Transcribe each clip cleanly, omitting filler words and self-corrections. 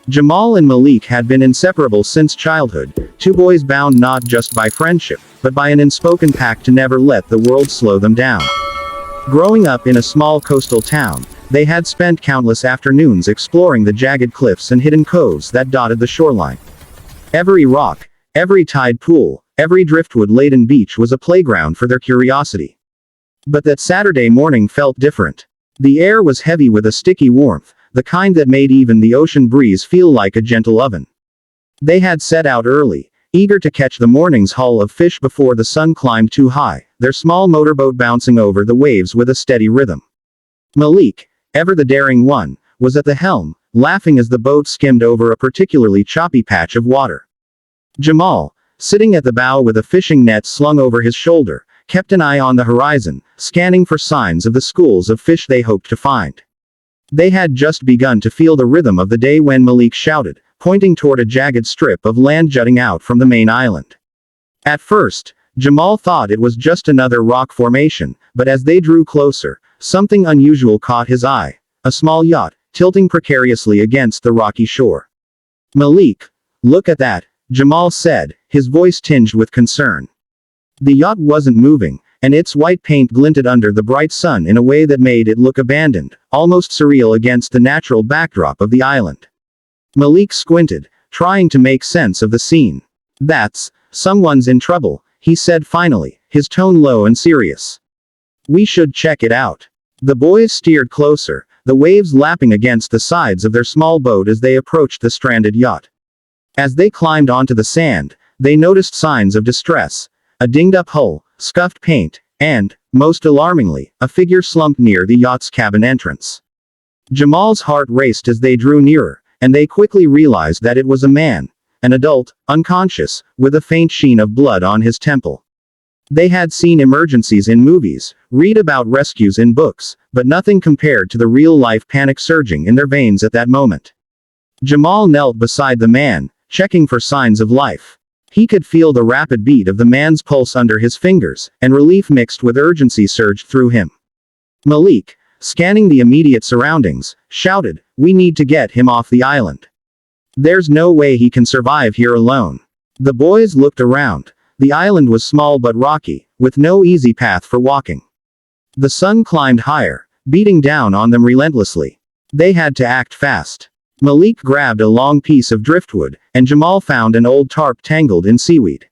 Jamal and Malik had been inseparable since childhood, two boys bound not just by friendship, but by an unspoken pact to never let the world slow them down. Growing up in a small coastal town, they had spent countless afternoons exploring the jagged cliffs and hidden coves that dotted the shoreline. Every rock, every tide pool, every driftwood-laden beach was a playground for their curiosity. But that Saturday morning felt different. The air was heavy with a sticky warmth, the kind that made even the ocean breeze feel like a gentle oven. They had set out early, eager to catch the morning's haul of fish before the sun climbed too high, their small motorboat bouncing over the waves with a steady rhythm. Malik, ever the daring one, was at the helm, laughing as the boat skimmed over a particularly choppy patch of water. Jamal, sitting at the bow with a fishing net slung over his shoulder, kept an eye on the horizon, scanning for signs of the schools of fish they hoped to find. They had just begun to feel the rhythm of the day when Malik shouted, pointing toward a jagged strip of land jutting out from the main island. At first, Jamal thought it was just another rock formation, but as they drew closer, something unusual caught his eye: a small yacht, tilting precariously against the rocky shore. "Malik, look at that," Jamal said, his voice tinged with concern. The yacht wasn't moving, and its white paint glinted under the bright sun in a way that made it look abandoned, almost surreal against the natural backdrop of the island. Malik squinted, trying to make sense of the scene. "Someone's in trouble," he said finally, his tone low and serious. "We should check it out." The boys steered closer, the waves lapping against the sides of their small boat as they approached the stranded yacht. As they climbed onto the sand, they noticed signs of distress: a dinged-up hull, scuffed paint, and, most alarmingly, a figure slumped near the yacht's cabin entrance. Jamal's heart raced as they drew nearer, and they quickly realized that it was a man, an adult, unconscious, with a faint sheen of blood on his temple. They had seen emergencies in movies, read about rescues in books, but nothing compared to the real-life panic surging in their veins at that moment. Jamal knelt beside the man, checking for signs of life. He could feel the rapid beat of the man's pulse under his fingers, and relief mixed with urgency surged through him. Malik, scanning the immediate surroundings, shouted, "We need to get him off the island. There's no way he can survive here alone." The boys looked around. The island was small but rocky, with no easy path for walking. The sun climbed higher, beating down on them relentlessly. They had to act fast. Malik grabbed a long piece of driftwood, and Jamal found an old tarp tangled in seaweed.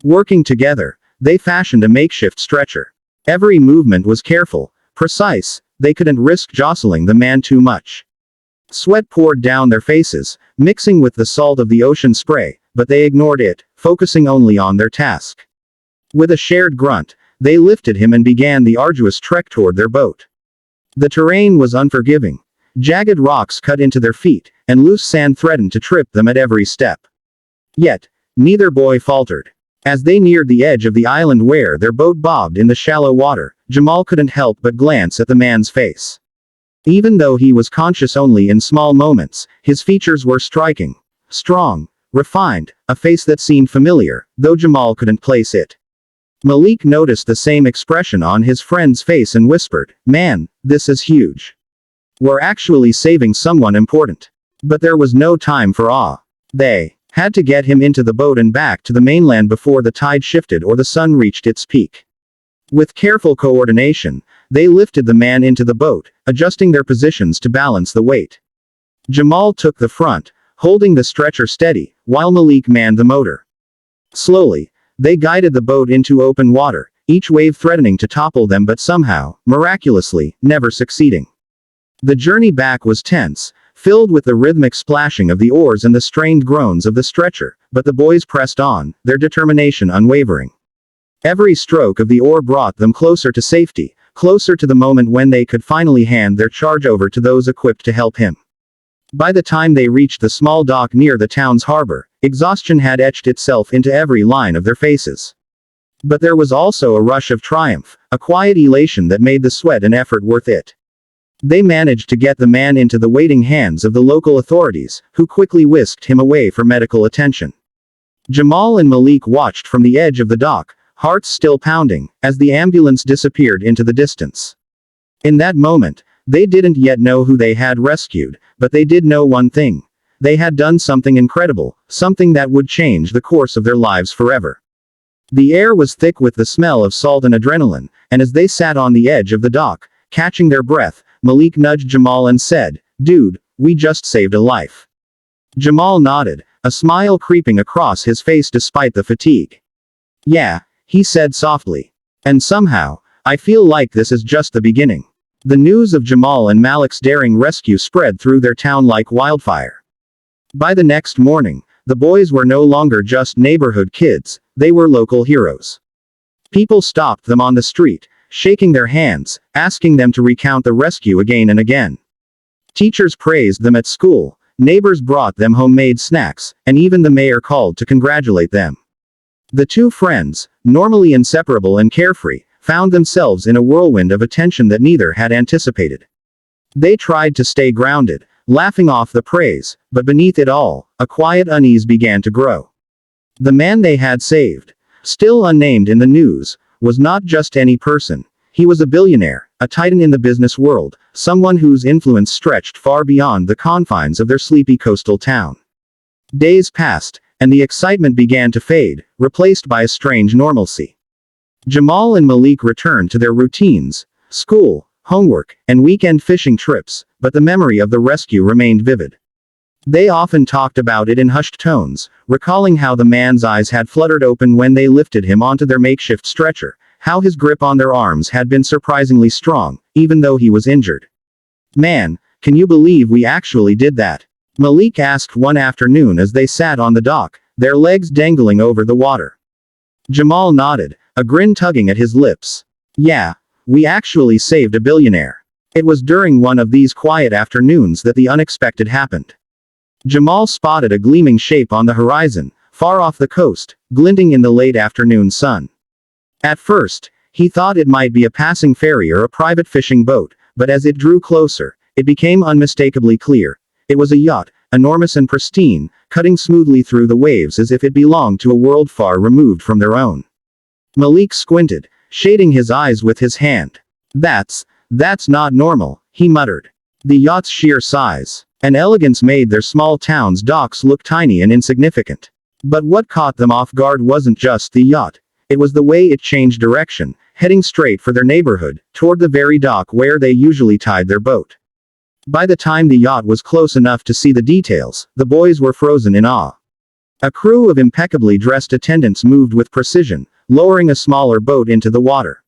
Working together, they fashioned a makeshift stretcher. Every movement was careful, precise, they couldn't risk jostling the man too much. Sweat poured down their faces, mixing with the salt of the ocean spray, but they ignored it, focusing only on their task. With a shared grunt, they lifted him and began the arduous trek toward their boat. The terrain was unforgiving. Jagged rocks cut into their feet, and loose sand threatened to trip them at every step. Yet, neither boy faltered. As they neared the edge of the island where their boat bobbed in the shallow water, Jamal couldn't help but glance at the man's face. Even though he was conscious only in small moments, his features were striking. Strong, refined, a face that seemed familiar, though Jamal couldn't place it. Malik noticed the same expression on his friend's face and whispered, "Man, this is huge. We're actually saving someone important." But there was no time for awe. They had to get him into the boat and back to the mainland before the tide shifted or the sun reached its peak. With careful coordination, they lifted the man into the boat, adjusting their positions to balance the weight. Jamal took the front, holding the stretcher steady, while Malik manned the motor. Slowly, they guided the boat into open water, each wave threatening to topple them but somehow, miraculously, never succeeding. The journey back was tense, filled with the rhythmic splashing of the oars and the strained groans of the stretcher, but the boys pressed on, their determination unwavering. Every stroke of the oar brought them closer to safety, closer to the moment when they could finally hand their charge over to those equipped to help him. By the time they reached the small dock near the town's harbor, exhaustion had etched itself into every line of their faces. But there was also a rush of triumph, a quiet elation that made the sweat and effort worth it. They managed to get the man into the waiting hands of the local authorities, who quickly whisked him away for medical attention. Jamal and Malik watched from the edge of the dock, hearts still pounding, as the ambulance disappeared into the distance. In that moment, they didn't yet know who they had rescued, but they did know one thing. they had done something incredible, something that would change the course of their lives forever. The air was thick with the smell of salt and adrenaline, and as they sat on the edge of the dock, catching their breath, Malik nudged Jamal and said, "Dude, we just saved a life." Jamal nodded, a smile creeping across his face despite the fatigue. "Yeah," he said softly. "And somehow, I feel like this is just the beginning." The news of Jamal and Malik's daring rescue spread through their town like wildfire. By the next morning, the boys were no longer just neighborhood kids, they were local heroes. People stopped them on the street, shaking their hands, asking them to recount the rescue again and again. Teachers praised them at school, neighbors brought them homemade snacks, and even the mayor called to congratulate them. The two friends, normally inseparable and carefree, found themselves in a whirlwind of attention that neither had anticipated. They tried to stay grounded, laughing off the praise, but beneath it all, a quiet unease began to grow. The man they had saved, still unnamed in the news, was not just any person. He was a billionaire, a titan in the business world, someone whose influence stretched far beyond the confines of their sleepy coastal town. Days passed, and the excitement began to fade, replaced by a strange normalcy. Jamal and Malik returned to their routines, school, homework, and weekend fishing trips, but the memory of the rescue remained vivid. They often talked about it in hushed tones, recalling how the man's eyes had fluttered open when they lifted him onto their makeshift stretcher, how his grip on their arms had been surprisingly strong, even though he was injured. "Man, can you believe we actually did that?" Malik asked one afternoon as they sat on the dock, their legs dangling over the water. Jamal nodded, a grin tugging at his lips. "Yeah, we actually saved a billionaire." It was during one of these quiet afternoons that the unexpected happened. Jamal spotted a gleaming shape on the horizon, far off the coast, glinting in the late afternoon sun. At first, he thought it might be a passing ferry or a private fishing boat, but as it drew closer, it became unmistakably clear. It was a yacht, enormous and pristine, cutting smoothly through the waves as if it belonged to a world far removed from their own. Malik squinted, shading his eyes with his hand. That's not normal," he muttered. The yacht's sheer size and elegance made their small town's docks look tiny and insignificant. But what caught them off guard wasn't just the yacht. It was the way it changed direction, heading straight for their neighborhood, toward the very dock where they usually tied their boat. By the time the yacht was close enough to see the details, the boys were frozen in awe. A crew of impeccably dressed attendants moved with precision, lowering a smaller boat into the water.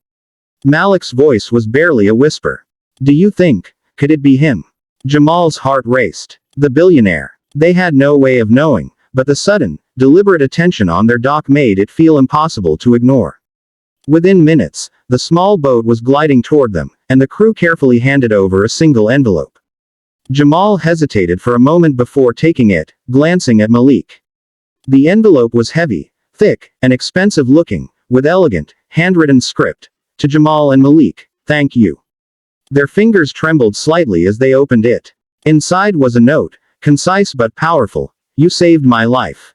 Malik's voice was barely a whisper. "Do you think, could it be him?" Jamal's heart raced. The billionaire. They had no way of knowing, but the sudden, deliberate attention on their dock made it feel impossible to ignore. Within minutes, the small boat was gliding toward them, and the crew carefully handed over a single envelope. Jamal hesitated for a moment before taking it, glancing at Malik. The envelope was heavy, thick, and expensive looking, with elegant, handwritten script. "To Jamal and Malik, thank you." Their fingers trembled slightly as they opened it. Inside was a note, concise but powerful. "You saved my life.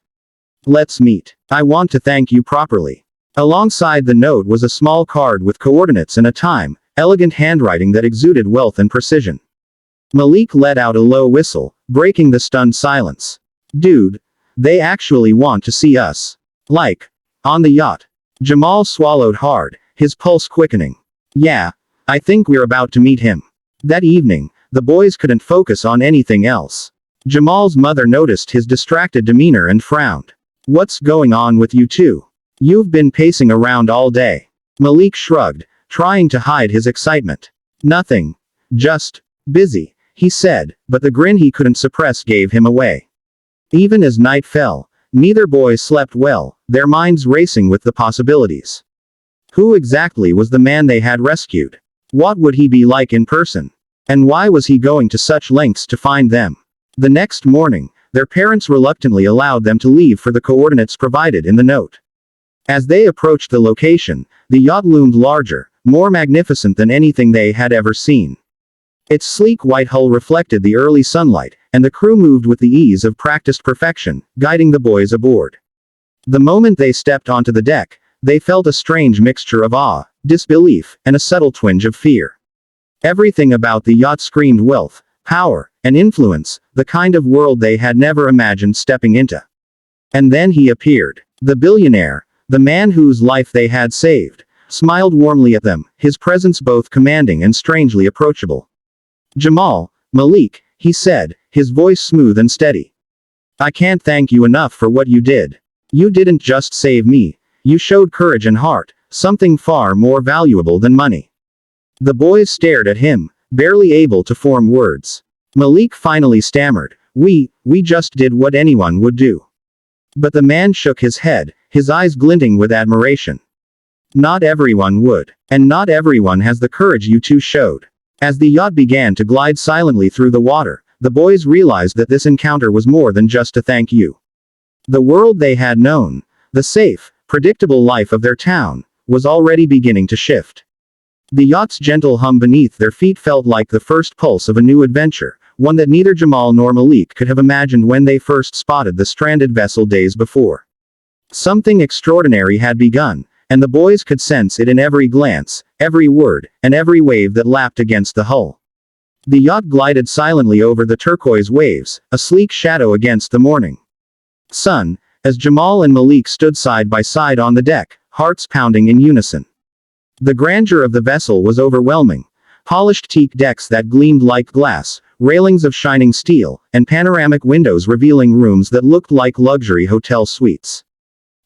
Let's meet. I want to thank you properly." Alongside the note was a small card with coordinates and a time, elegant handwriting that exuded wealth and precision. Malik let out a low whistle, breaking the stunned silence. "Dude, they actually want to see us. Like, on the yacht." Jamal swallowed hard, his pulse quickening. "Yeah, I think we're about to meet him." That evening, the boys couldn't focus on anything else. Jamal's mother noticed his distracted demeanor and frowned. "What's going on with you two? You've been pacing around all day." Malik shrugged, trying to hide his excitement. "Nothing. Just busy," he said, but the grin he couldn't suppress gave him away. Even as night fell, neither boy slept well, their minds racing with the possibilities. Who exactly was the man they had rescued? What would he be like in person? And why was he going to such lengths to find them? The next morning, their parents reluctantly allowed them to leave for the coordinates provided in the note. As they approached the location, the yacht loomed larger, more magnificent than anything they had ever seen. Its sleek white hull reflected the early sunlight, and the crew moved with the ease of practiced perfection, guiding the boys aboard. The moment they stepped onto the deck, they felt a strange mixture of awe, disbelief, and a subtle twinge of fear. Everything about the yacht screamed wealth, power, and influence, the kind of world they had never imagined stepping into. And then he appeared. The billionaire, the man whose life they had saved, smiled warmly at them, his presence both commanding and strangely approachable. Jamal, Malik, he said, his voice smooth and steady. I can't thank you enough for what you did. You didn't just save me, you showed courage and heart, something far more valuable than money. The boys stared at him, barely able to form words. Malik finally stammered, We just did what anyone would do. But the man shook his head, his eyes glinting with admiration. Not everyone would. And not everyone has the courage you two showed. As the yacht began to glide silently through the water, the boys realized that this encounter was more than just a thank you. The world they had known, the safe, predictable life of their town, was already beginning to shift. The yacht's gentle hum beneath their feet felt like the first pulse of a new adventure, one that neither Jamal nor Malik could have imagined when they first spotted the stranded vessel days before. Something extraordinary had begun, and the boys could sense it in every glance, every word, and every wave that lapped against the hull. The yacht glided silently over the turquoise waves, a sleek shadow against the morning sun, as Jamal and Malik stood side by side on the deck, hearts pounding in unison. The grandeur of the vessel was overwhelming. Polished teak decks that gleamed like glass, railings of shining steel, and panoramic windows revealing rooms that looked like luxury hotel suites.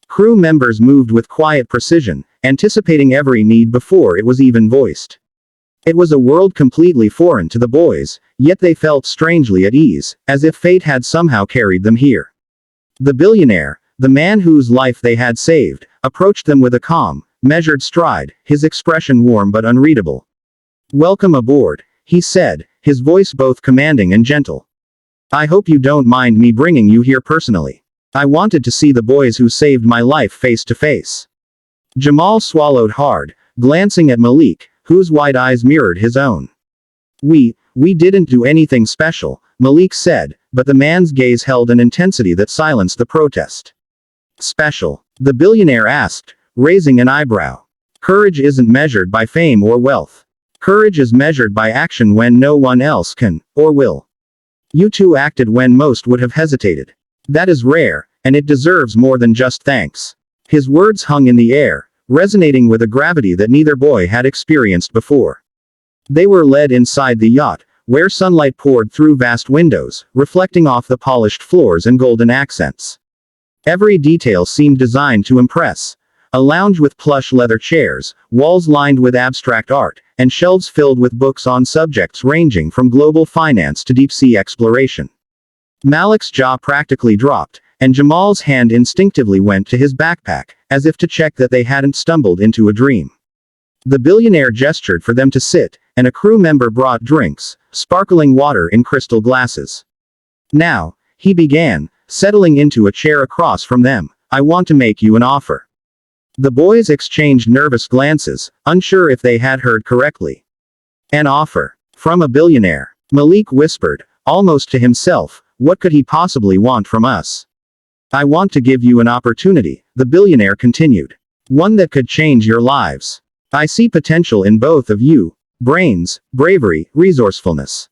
Crew members moved with quiet precision, anticipating every need before it was even voiced. It was a world completely foreign to the boys, yet they felt strangely at ease, as if fate had somehow carried them here. The billionaire, the man whose life they had saved, approached them with a calm, measured stride, his expression warm but unreadable. Welcome aboard, he said, his voice both commanding and gentle. I hope you don't mind me bringing you here personally. I wanted to see the boys who saved my life face to face. Jamal swallowed hard, glancing at Malik, whose wide eyes mirrored his own. We didn't do anything special, Malik said, but the man's gaze held an intensity that silenced the protest. Special? The billionaire asked, raising an eyebrow. Courage isn't measured by fame or wealth. Courage is measured by action when no one else can, or will. You two acted when most would have hesitated. That is rare, and it deserves more than just thanks. His words hung in the air, resonating with a gravity that neither boy had experienced before. They were led inside the yacht, where sunlight poured through vast windows, reflecting off the polished floors and golden accents. Every detail seemed designed to impress. A lounge with plush leather chairs, walls lined with abstract art, and shelves filled with books on subjects ranging from global finance to deep-sea exploration. Malik's jaw practically dropped, and Jamal's hand instinctively went to his backpack, as if to check that they hadn't stumbled into a dream. The billionaire gestured for them to sit, and a crew member brought drinks, sparkling water in crystal glasses. Now, he began, settling into a chair across from them, I want to make you an offer. The boys exchanged nervous glances, unsure if they had heard correctly. An offer? From a billionaire? Malik whispered, almost to himself, what could he possibly want from us? I want to give you an opportunity, the billionaire continued. One that could change your lives. I see potential in both of you. Brains, bravery, resourcefulness.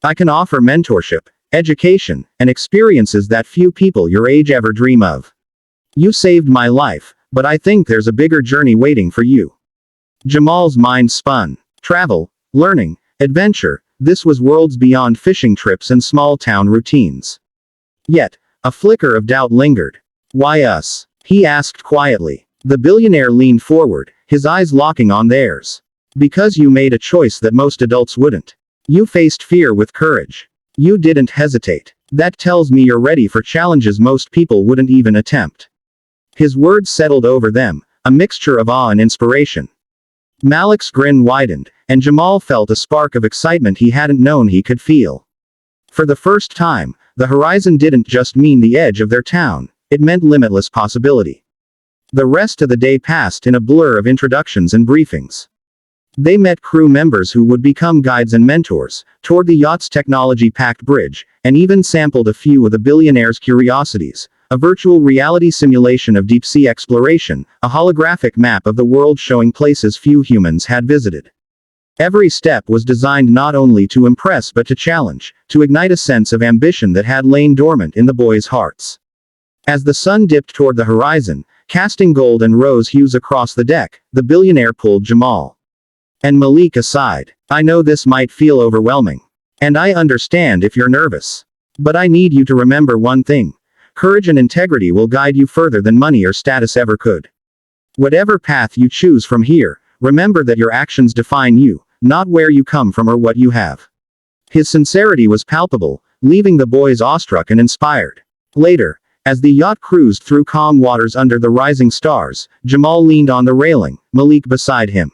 I can offer mentorship, education, and experiences that few people your age ever dream of. You saved my life, but I think there's a bigger journey waiting for you. Jamal's mind spun. Travel, learning, adventure, this was worlds beyond fishing trips and small-town routines. Yet, a flicker of doubt lingered. Why us? He asked quietly. The billionaire leaned forward, his eyes locking on theirs. Because you made a choice that most adults wouldn't. You faced fear with courage. You didn't hesitate. That tells me you're ready for challenges most people wouldn't even attempt. His words settled over them, a mixture of awe and inspiration. Malik's grin widened, and Jamal felt a spark of excitement he hadn't known he could feel. For the first time, the horizon didn't just mean the edge of their town, it meant limitless possibility. The rest of the day passed in a blur of introductions and briefings. They met crew members who would become guides and mentors, toured the yacht's technology-packed bridge, and even sampled a few of the billionaire's curiosities, a virtual reality simulation of deep-sea exploration, a holographic map of the world showing places few humans had visited. Every step was designed not only to impress but to challenge, to ignite a sense of ambition that had lain dormant in the boys' hearts. As the sun dipped toward the horizon, casting gold and rose hues across the deck, the billionaire pulled Jamal and Malik aside. "I know this might feel overwhelming. And I understand if you're nervous. But I need you to remember one thing. Courage and integrity will guide you further than money or status ever could. Whatever path you choose from here, remember that your actions define you, not where you come from or what you have." His sincerity was palpable, leaving the boys awestruck and inspired. Later, as the yacht cruised through calm waters under the rising stars, Jamal leaned on the railing, Malik beside him.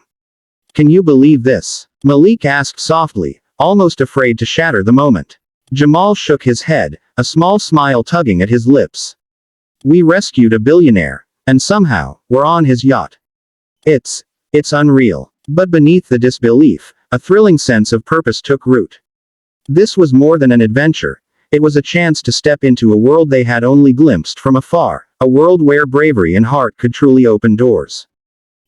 "Can you believe this?" Malik asked softly, almost afraid to shatter the moment. Jamal shook his head, a small smile tugging at his lips. "We rescued a billionaire. And somehow, we're on his yacht. It's unreal." But beneath the disbelief, a thrilling sense of purpose took root. This was more than an adventure. It was a chance to step into a world they had only glimpsed from afar, a world where bravery and heart could truly open doors.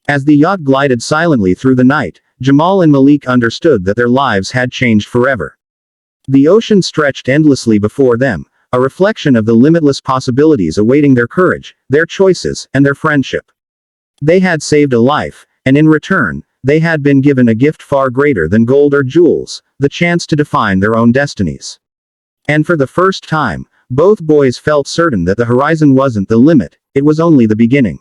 As the yacht glided silently through the night, Jamal and Malik understood that their lives had changed forever. The ocean stretched endlessly before them, a reflection of the limitless possibilities awaiting their courage, their choices, and their friendship. They had saved a life, and in return, they had been given a gift far greater than gold or jewels, the chance to define their own destinies. And for the first time, both boys felt certain that the horizon wasn't the limit, it was only the beginning.